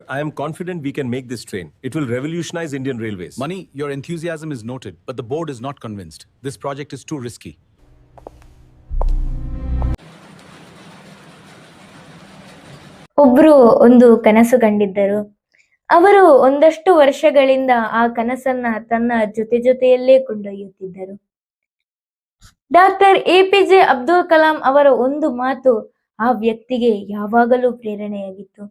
I am confident we can make this train. It will revolutionize Indian Railways. Mani, your enthusiasm is noted, but the board is not convinced. This project is too risky. ಒಬ್ರು ಒಂದು ಕನಸು ಕಂಡಿದ್ದರು. ಅವರು ಒಂದಷ್ಟು ವರ್ಷಗಳಿಂದ ಆ ಕನಸನ್ನ ತನ್ನ ಜೊತೆಯಲ್ಲೇ ಕೊಂಡೊಯ್ಯುತ್ತಿದ್ದರು. ಡಾಕ್ಟರ್ APJ ಅಬ್ದುಲ್ ಕಲಾಂ ಅವರ ಒಂದು ಮಾತು ಆ ವ್ಯಕ್ತಿಗೆ ಯಾವಾಗಲೂ ಪ್ರೇರಣೆಯಾಗಿತ್ತು.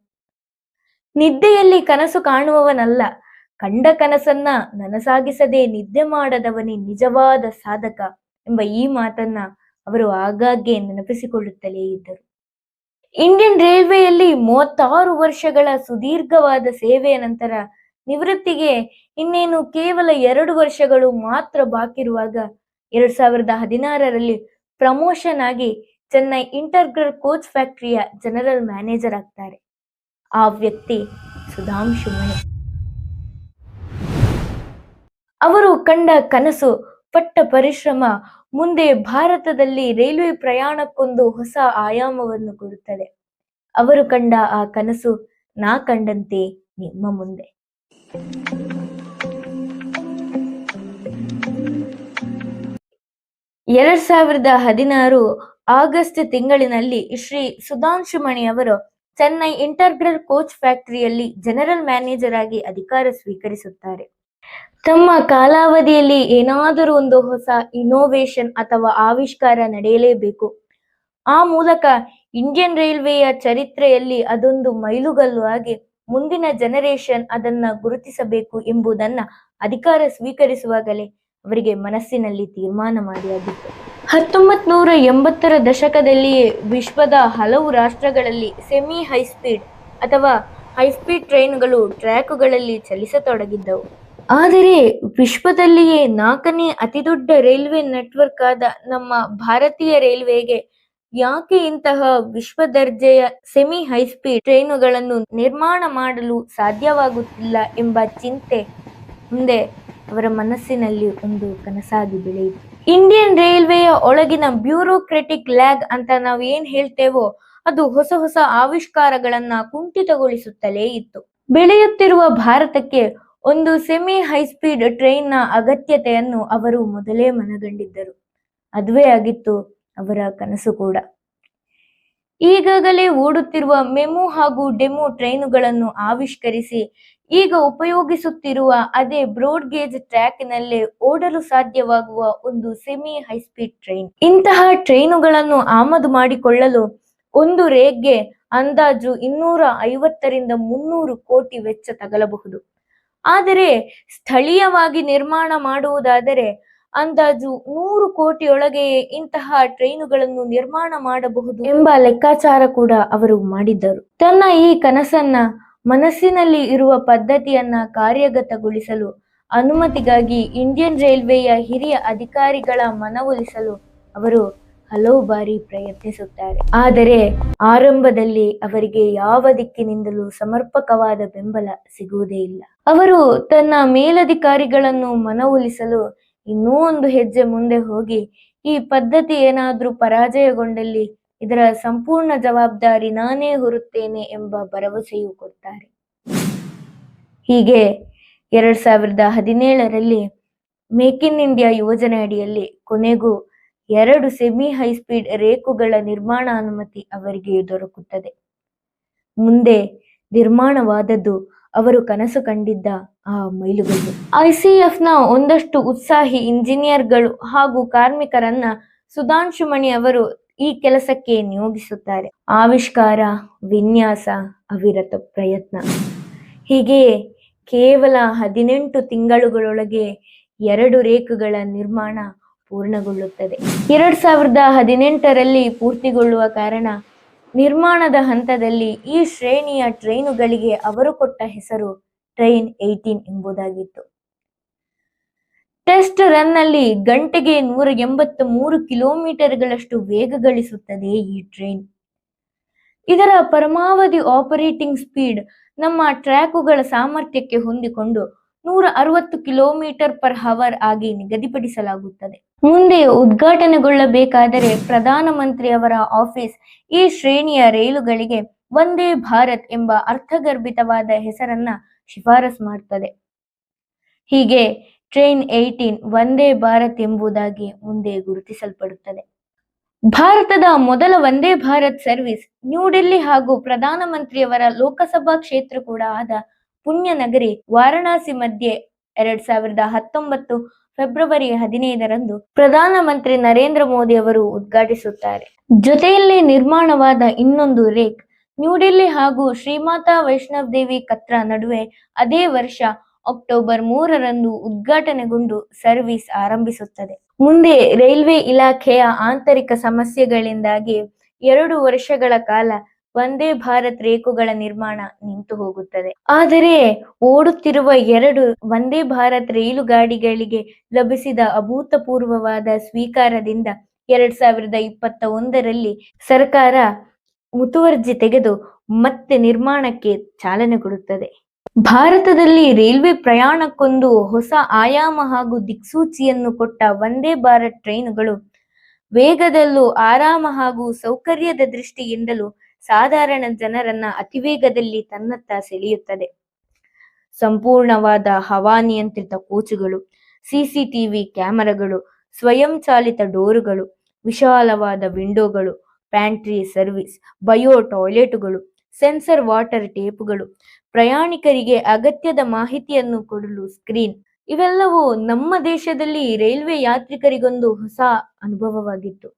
ನಿದ್ದೆಯಲ್ಲಿ ಕನಸು ಕಾಣುವವನಲ್ಲ, ಕಂಡ ಕನಸನ್ನ ನನಸಾಗಿಸದೆ ನಿದ್ದೆ ಮಾಡದವನೇ ನಿಜವಾದ ಸಾಧಕ ಎಂಬ ಈ ಮಾತನ್ನ ಅವರು ಆಗಾಗ್ಗೆ ನೆನಪಿಸಿಕೊಳ್ಳುತ್ತಲೇ ಇದ್ದರು. ಇಂಡಿಯನ್ ರೈಲ್ವೆಯಲ್ಲಿ 36 ವರ್ಷಗಳ ಸುದೀರ್ಘವಾದ ಸೇವೆಯ ನಂತರ ನಿವೃತ್ತಿಗೆ ಇನ್ನೇನು ಕೇವಲ 2 ವರ್ಷಗಳು ಮಾತ್ರ ಬಾಕಿ ಇರುವಾಗ 2016ರಲ್ಲಿ ಪ್ರಮೋಷನ್ ಆಗಿ ಚೆನ್ನೈ ಇಂಟರ್ಗ್ರಲ್ ಕೋಚ್ ಫ್ಯಾಕ್ಟರಿಯ ಜನರಲ್ ಮ್ಯಾನೇಜರ್ ಆಗ್ತಾರೆ. ಆ ವ್ಯಕ್ತಿ ಸುಧಾಂಶು ಮಣಿ. ಅವರು ಕಂಡ ಕನಸು, ಪಟ್ಟ ಪರಿಶ್ರಮ ಮುಂದೆ ಭಾರತದಲ್ಲಿ ರೈಲ್ವೆ ಪ್ರಯಾಣಕ್ಕೊಂದು ಹೊಸ ಆಯಾಮವನ್ನು ಕೊಡುತ್ತದೆ. ಅವರು ಕಂಡ ಆ ಕನಸು ನಾ ಕಂಡಂತೆ ನಿಮ್ಮ ಮುಂದೆ. 2016 ಆಗಸ್ಟ್ ತಿಂಗಳಿನಲ್ಲಿ ಶ್ರೀ ಸುಧಾಂಶು ಮಣಿ ಅವರು ಚೆನ್ನೈ ಇಂಟರ್ಗ್ರಲ್ ಕೋಚ್ ಫ್ಯಾಕ್ಟರಿಯಲ್ಲಿ ಜನರಲ್ ಮ್ಯಾನೇಜರ್ ಆಗಿ ಅಧಿಕಾರ ಸ್ವೀಕರಿಸುತ್ತಾರೆ. ತಮ್ಮ ಕಾಲಾವಧಿಯಲ್ಲಿ ಏನಾದರೂ ಒಂದು ಹೊಸ ಇನೋವೇಷನ್ ಅಥವಾ ಆವಿಷ್ಕಾರ ನಡೆಯಲೇಬೇಕು. ಆ ಮೂಲಕ ಇಂಡಿಯನ್ ರೈಲ್ವೆಯ ಚರಿತ್ರೆಯಲ್ಲಿ ಅದೊಂದು ಮೈಲುಗಲ್ಲು ಆಗಿ ಮುಂದಿನ ಜನರೇಷನ್ ಅದನ್ನ ಗುರುತಿಸಬೇಕು ಎಂಬುದನ್ನ ಅಧಿಕಾರ ಸ್ವೀಕರಿಸುವಾಗಲೇ ಅವರಿಗೆ ಮನಸ್ಸಿನಲ್ಲಿ ತೀರ್ಮಾನ ಮಾಡಿಯಾಗಿತ್ತು. 1980ರ ದಶಕದಲ್ಲಿಯೇ ವಿಶ್ವದ ಹಲವು ರಾಷ್ಟ್ರಗಳಲ್ಲಿ ಸೆಮಿ ಹೈಸ್ಪೀಡ್ ಅಥವಾ ಹೈಸ್ಪೀಡ್ ಟ್ರೈನುಗಳು ಟ್ರ್ಯಾಕುಗಳಲ್ಲಿ ಚಲಿಸತೊಡಗಿದ್ದವು. ಆದರೆ ವಿಶ್ವದಲ್ಲಿಯೇ 4ನೇ ಅತಿದೊಡ್ಡ ರೈಲ್ವೆ ನೆಟ್ವರ್ಕ್ ಆದ ನಮ್ಮ ಭಾರತೀಯ ರೈಲ್ವೆಗೆ ಯಾಕೆ ಇಂತಹ ವಿಶ್ವದರ್ಜೆಯ ಸೆಮಿ ಹೈಸ್ಪೀಡ್ ಟ್ರೈನುಗಳನ್ನು ನಿರ್ಮಾಣ ಮಾಡಲು ಸಾಧ್ಯವಾಗುತ್ತಿಲ್ಲ ಎಂಬ ಚಿಂತೆ ಮುಂದೆ ಅವರ ಮನಸ್ಸಿನಲ್ಲಿ ಒಂದು ಕನಸಾಗಿ ಬೆಳೆಯಿತು. ಇಂಡಿಯನ್ ರೈಲ್ವೆಯ ಒಳಗಿನ ಬ್ಯೂರೋಕ್ರೆಟಿಕ್ ಲ್ಯಾಗ್ ಅಂತ ನಾವು ಏನ್ ಹೇಳ್ತೇವೋ ಅದು ಹೊಸ ಹೊಸ ಆವಿಷ್ಕಾರಗಳನ್ನ ಕುಂಠಿತಗೊಳಿಸುತ್ತಲೇ ಇತ್ತು. ಬೆಳೆಯುತ್ತಿರುವ ಭಾರತಕ್ಕೆ ಒಂದು ಸೆಮಿ ಹೈಸ್ಪೀಡ್ ಟ್ರೈನ್ ನ ಅಗತ್ಯತೆಯನ್ನು ಅವರು ಮೊದಲೇ ಮನಗಂಡಿದ್ದರು. ಅದುವೇ ಆಗಿತ್ತು ಅವರ ಕನಸು ಕೂಡ. ಈಗಾಗಲೇ ಓಡುತ್ತಿರುವ ಮೆಮು ಹಾಗೂ ಡೆಮು ಟ್ರೈನುಗಳನ್ನು ಆವಿಷ್ಕರಿಸಿ ಈಗ ಉಪಯೋಗಿಸುತ್ತಿರುವ ಅದೇ ಬ್ರಾಡ್ ಗೇಜ್ ಟ್ರ್ಯಾಕ್ನಲ್ಲೇ ಓಡಲು ಸಾಧ್ಯವಾಗುವ ಒಂದು ಸೆಮಿ ಹೈಸ್ಪೀಡ್ ಟ್ರೈನ್. ಇಂತಹ ಟ್ರೈನುಗಳನ್ನು ಆಮದು ಮಾಡಿಕೊಳ್ಳಲು ಒಂದು ರೇಕ್ಗೆ ಅಂದಾಜು 250ರಿಂದ 300 ಕೋಟಿ ವೆಚ್ಚ ತಗಲಬಹುದು. ಆದರೆ ಸ್ಥಳೀಯವಾಗಿ ನಿರ್ಮಾಣ ಮಾಡುವುದಾದರೆ ಅಂದಾಜು 100 ಕೋಟಿಯೊಳಗೆಯೇ ಇಂತಹ ಟ್ರೈನುಗಳನ್ನು ನಿರ್ಮಾಣ ಮಾಡಬಹುದು ಎಂಬ ಲೆಕ್ಕಾಚಾರ ಕೂಡ ಅವರು ಮಾಡಿದ್ದರು. ತನ್ನ ಈ ಕನಸನ್ನ, ಮನಸ್ಸಿನಲ್ಲಿ ಇರುವ ಪದ್ಧತಿಯನ್ನ ಕಾರ್ಯಗತಗೊಳಿಸಲು ಅನುಮತಿಗಾಗಿ ಇಂಡಿಯನ್ ರೈಲ್ವೆಯ ಹಿರಿಯ ಅಧಿಕಾರಿಗಳ ಮನವೊಲಿಸಲು ಅವರು ಹಲವು ಬಾರಿ ಪ್ರಯತ್ನಿಸುತ್ತಾರೆ. ಆದರೆ ಆರಂಭದಲ್ಲಿ ಅವರಿಗೆ ಯಾವ ದಿಕ್ಕಿನಿಂದಲೂ ಸಮರ್ಪಕವಾದ ಬೆಂಬಲ ಸಿಗುವುದೇ ಇಲ್ಲ. ಅವರು ತನ್ನ ಮೇಲಧಿಕಾರಿಗಳನ್ನು ಮನವೊಲಿಸಲು ಇನ್ನೂ ಒಂದು ಹೆಜ್ಜೆ ಮುಂದೆ ಹೋಗಿ ಈ ಪದ್ಧತಿ ಏನಾದ್ರೂ ಪರಾಜಯಗೊಂಡಲ್ಲಿ ಇದರ ಸಂಪೂರ್ಣ ಜವಾಬ್ದಾರಿ ನಾನೇ ಹೊರುತ್ತೇನೆ ಎಂಬ ಭರವಸೆಯೂ ಕೊಡ್ತಾರೆ. ಹೀಗೆ 2017ರಲ್ಲಿ ಮೇಕ್ ಇನ್ ಇಂಡಿಯಾ ಯೋಜನೆ ಅಡಿಯಲ್ಲಿ ಕೊನೆಗೂ 2 ಸೆಮಿ ಹೈಸ್ಪೀಡ್ ರೇಕುಗಳ ನಿರ್ಮಾಣ ಅನುಮತಿ ಅವರಿಗೆ ದೊರಕುತ್ತದೆ. ಮುಂದೆ ನಿರ್ಮಾಣವಾದದ್ದು ಅವರು ಕನಸು ಕಂಡಿದ್ದ ಆ ಮೈಲುಗಲ್ಲು. ICF ನ ಒಂದಷ್ಟು ಉತ್ಸಾಹಿ ಇಂಜಿನಿಯರ್ಗಳು ಹಾಗೂ ಕಾರ್ಮಿಕರನ್ನ ಸುಧಾಂಶು ಮಣಿ ಅವರು ಈ ಕೆಲಸಕ್ಕೆ ನಿಯೋಗಿಸುತ್ತಾರೆ. ಆವಿಷ್ಕಾರ, ವಿನ್ಯಾಸ, ಅವಿರತ ಪ್ರಯತ್ನ. ಹೀಗೆಯೇ ಕೇವಲ 18 ತಿಂಗಳುಗಳೊಳಗೆ 2 ರೇಖೆಗಳ ನಿರ್ಮಾಣ ಪೂರ್ಣಗೊಳ್ಳುತ್ತದೆ. 2018ರಲ್ಲಿ ಪೂರ್ತಿಗೊಳ್ಳುವ ಕಾರಣ ನಿರ್ಮಾಣದ ಹಂತದಲ್ಲಿ ಈ ಶ್ರೇಣಿಯ ಟ್ರೈನುಗಳಿಗೆ ಅವರು ಕೊಟ್ಟ ಹೆಸರು ಟ್ರೈನ್ 18 ಎಂಬುದಾಗಿತ್ತು. ಟೆಸ್ಟ್ ರನ್ ನಲ್ಲಿ ಗಂಟೆಗೆ 183 ಕಿಲೋಮೀಟರ್ಗಳಷ್ಟು ವೇಗ ಗಳಿಸುತ್ತದೆ ಈ ಟ್ರೈನ್. ಇದರ ಪರಮಾವಧಿ ಆಪರೇಟಿಂಗ್ ಸ್ಪೀಡ್ ನಮ್ಮ ಟ್ರ್ಯಾಕುಗಳ ಸಾಮರ್ಥ್ಯಕ್ಕೆ ಹೊಂದಿಕೊಂಡು 160 km/h ಆಗಿ ನಿಗದಿಪಡಿಸಲಾಗುತ್ತದೆ. ಮುಂದೆ ಉದ್ಘಾಟನೆಗೊಳ್ಳಬೇಕಾದರೆ ಪ್ರಧಾನಮಂತ್ರಿಯವರ ಆಫೀಸ್ ಈ ಶ್ರೇಣಿಯ ರೈಲುಗಳಿಗೆ ವಂದೇ ಭಾರತ್ ಎಂಬ ಅರ್ಥಗರ್ಭಿತವಾದ ಹೆಸರನ್ನ ಶಿಫಾರಸು ಮಾಡ್ತದೆ. ಹೀಗೆ ಟ್ರೈನ್ 18 ವಂದೇ ಭಾರತ್ ಎಂಬುದಾಗಿ ಮುಂದೆ ಗುರುತಿಸಲ್ಪಡುತ್ತದೆ. ಭಾರತದ ಮೊದಲ ವಂದೇ ಭಾರತ್ ಸರ್ವಿಸ್ ನ್ಯೂಡೆಲ್ಲಿ ಹಾಗೂ ಪ್ರಧಾನಮಂತ್ರಿಯವರ ಲೋಕಸಭಾ ಕ್ಷೇತ್ರ ಕೂಡ ಆದ ಪುಣ್ಯ ನಗರಿ ವಾರಣಾಸಿ ಮಧ್ಯೆ 2019 ಫೆಬ್ರವರಿ 15ರಂದು ಪ್ರಧಾನಮಂತ್ರಿ ನರೇಂದ್ರ ಮೋದಿ ಅವರು ಉದ್ಘಾಟಿಸುತ್ತಾರೆ. ಜೊತೆಯಲ್ಲಿ ನಿರ್ಮಾಣವಾದ ಇನ್ನೊಂದು ರೇಕ್ ನ್ಯೂಡೆಲ್ಲಿ ಹಾಗೂ ಶ್ರೀಮಾತಾ ವೈಷ್ಣವ್ ದೇವಿ ಕತ್ರಾ ನಡುವೆ ಅದೇ ವರ್ಷ ಅಕ್ಟೋಬರ್ 3ರಂದು ಉದ್ಘಾಟನೆಗೊಂಡು ಸರ್ವಿಸ್ ಆರಂಭಿಸುತ್ತದೆ. ಮುಂದೆ ರೈಲ್ವೆ ಇಲಾಖೆಯ ಆಂತರಿಕ ಸಮಸ್ಯೆಗಳಿಂದಾಗಿ 2 ವರ್ಷಗಳ ಕಾಲ ವಂದೇ ಭಾರತ್ ರೇಕುಗಳ ನಿರ್ಮಾಣ ನಿಂತು ಹೋಗುತ್ತದೆ. ಆದರೆ ಓಡುತ್ತಿರುವ 2 ವಂದೇ ಭಾರತ್ ರೈಲುಗಾಡಿಗಳಿಗೆ ಲಭಿಸಿದ ಅಭೂತಪೂರ್ವವಾದ ಸ್ವೀಕಾರದಿಂದ 2021ರಲ್ಲಿ ಸರ್ಕಾರ ಮುತುವರ್ಜಿ ತೆಗೆದು ಮತ್ತೆ ನಿರ್ಮಾಣಕ್ಕೆ ಚಾಲನೆ ಕೊಡುತ್ತದೆ. ಭಾರತದಲ್ಲಿ ರೈಲ್ವೆ ಪ್ರಯಾಣಕ್ಕೊಂದು ಹೊಸ ಆಯಾಮ ಹಾಗೂ ದಿಕ್ಸೂಚಿಯನ್ನು ಕೊಟ್ಟ ವಂದೇ ಭಾರತ್ ಟ್ರೈನುಗಳು ವೇಗದಲ್ಲೂ ಆರಾಮ ಹಾಗೂ ಸೌಕರ್ಯದ ದೃಷ್ಟಿಯಿಂದಲೂ ಸಾಧಾರಣ ಜನರನ್ನ ಅತಿವೇಗದಲ್ಲಿ ತನ್ನತ್ತ ಸೆಳೆಯುತ್ತದೆ. ಸಂಪೂರ್ಣವಾದ ಹವಾನಿಯಂತ್ರಿತ ಕೋಚುಗಳು, ಸಿಸಿಟಿವಿ ಕ್ಯಾಮೆರಾಗಳು, ಸ್ವಯಂಚಾಲಿತ ಡೋರುಗಳು, ವಿಶಾಲವಾದ ವಿಂಡೋಗಳು, ಪ್ಯಾಂಟ್ರಿ ಸರ್ವಿಸ್, ಬಯೋ ಟಾಯ್ಲೆಟುಗಳು, ಸೆನ್ಸರ್ ವಾಟರ್ ಟೇಪುಗಳು, ಪ್ರಯಾಣಿಕರಿಗೆ ಅಗತ್ಯದ ಮಾಹಿತಿಯನ್ನು ಕೊಡಲು ಸ್ಕ್ರೀನ್, ಇವೆಲ್ಲವೂ ನಮ್ಮ ದೇಶದಲ್ಲಿ ರೈಲ್ವೆ ಯಾತ್ರಿಕರಿಗೊಂದು ಹೊಸ ಅನುಭವವಾಗಿತ್ತು.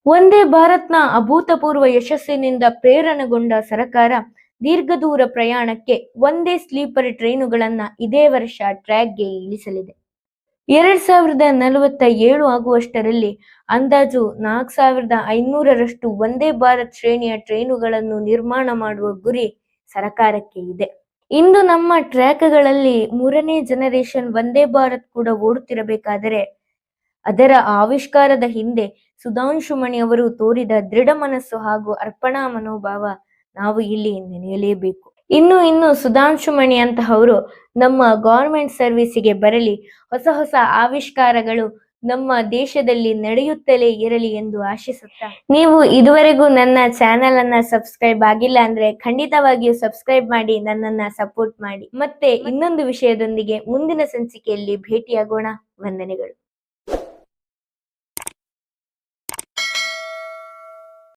ವಂದೇ ಭಾರತ್ನ ಅಭೂತಪೂರ್ವ ಯಶಸ್ಸಿನಿಂದ ಪ್ರೇರಣೆಗೊಂಡ ಸರ್ಕಾರ ದೀರ್ಘ ದೂರ ಪ್ರಯಾಣಕ್ಕೆ ವಂದೇ ಸ್ಲೀಪರ್ ಟ್ರೈನುಗಳನ್ನ ಇದೇ ವರ್ಷ ಟ್ರ್ಯಾಕ್ಗೆ ಇಳಿಸಲಿದೆ. 2047 ಆಗುವಷ್ಟರಲ್ಲಿ ಅಂದಾಜು 4500ರಷ್ಟು ವಂದೇ ಭಾರತ್ ಶ್ರೇಣಿಯ ಟ್ರೈನುಗಳನ್ನು ನಿರ್ಮಾಣ ಮಾಡುವ ಗುರಿ ಸರ್ಕಾರಕ್ಕೆ ಇದೆ. ಇಂದು ನಮ್ಮ ಟ್ರ್ಯಾಕ್ಗಳಲ್ಲಿ 3ನೇ ಜನರೇಷನ್ ವಂದೇ ಭಾರತ್ ಕೂಡ ಓಡುತ್ತಿರಬೇಕಾದರೆ ಅದರ ಆವಿಷ್ಕಾರದ ಹಿಂದೆ ಸುಧಾಂಶುಮಣಿ ಅವರು ತೋರಿದ ದೃಢ ಮನಸ್ಸು ಹಾಗೂ ಅರ್ಪಣಾ ಮನೋಭಾವ ನಾವು ಇಲ್ಲಿ ನೆನೆಯಲೇಬೇಕು. ಇನ್ನು ಸುಧಾಂಶುಮಣಿ ಅಂತಹವರು ನಮ್ಮ ಗೌರ್ಮೆಂಟ್ ಸರ್ವಿಸಿಗೆ ಬರಲಿ, ಹೊಸ ಹೊಸ ಆವಿಷ್ಕಾರಗಳು ನಮ್ಮ ದೇಶದಲ್ಲಿ ನಡೆಯುತ್ತಲೇ ಇರಲಿ ಎಂದು ಆಶಿಸುತ್ತಾ, ನೀವು ಇದುವರೆಗೂ ನನ್ನ ಚಾನೆಲ್ ಅನ್ನ ಸಬ್ಸ್ಕ್ರೈಬ್ ಆಗಿಲ್ಲ ಅಂದ್ರೆ ಖಂಡಿತವಾಗಿಯೂ ಸಬ್ಸ್ಕ್ರೈಬ್ ಮಾಡಿ ನನ್ನನ್ನ ಸಪೋರ್ಟ್ ಮಾಡಿ. ಮತ್ತೆ ಇನ್ನೊಂದು ವಿಷಯದೊಂದಿಗೆ ಮುಂದಿನ ಸಂಚಿಕೆಯಲ್ಲಿ ಭೇಟಿಯಾಗೋಣ. ವಂದನೆಗಳು.